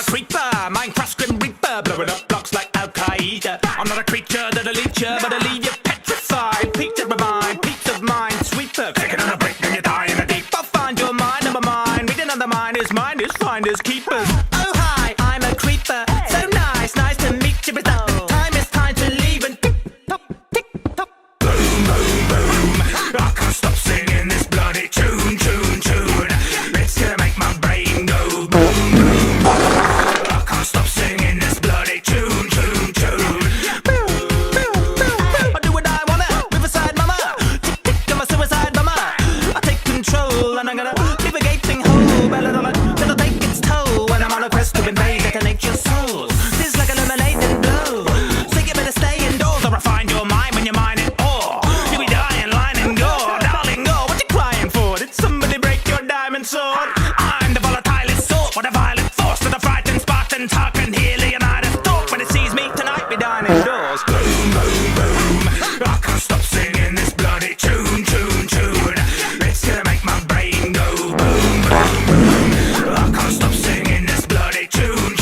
a creeper, Minecraft Grim Reaper, blowing up blocks like Al Qaeda. I'm not a creature that'll eat you, but I'll leave you petrified. Peace of mind, sweeper. Take another break, then you die in the deep. I'll find your mind, number mine. Read another mind is finders, keepers. Oh hi, I'm a creeper. So nice to meet you. But the time is time to leave and tick tock. Boom, boom, boom. I can't stop singing this bloody tune. It's gonna make my brain go boom, boom. I can't stop singing this bloody tune. I do what I wanna, Riverside mama. Tick, I'm a suicide bomber. I take control and I'm gonna leave a gaping hole. Belladonna, that'll take its toll when I'm on a quest to invade, detonate your souls. This is like a lemonade blow. So you better stay indoors or I find your mind when you're mining ore. You be dying, line and gore. Darling, go, what you crying for? Did somebody break your diamond sword? I'm the volatilest sort, what a violent force to the frightened Spartans. Hearken here, Leonidas talk when it sees me tonight be dying indoors. Boom, boom, boom. I can't stop singing this bloody tune. It's gonna make my brain go boom, boom, boom. I can't stop singing this bloody tune.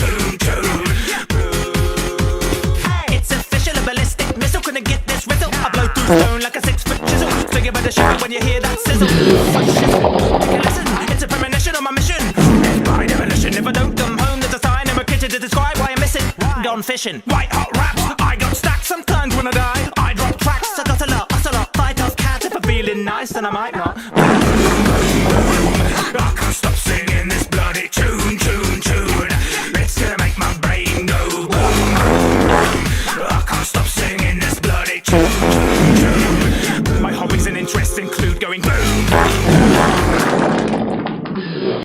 It's official, a ballistic missile couldn't get this rizzle. I blow through stone like a 6-foot chisel. So you better shiver when you hear that sizzle. Take a listen, it's a premonition on my mission. It's by demolition. If I don't come home, there's a sign in my kitchen to describe why I'm missing. Gone fishing, white hot raps. I got stacks. Sometimes when I die, I drop tracks. I got a lot, fight off cats. If I'm feeling nice, then I might not.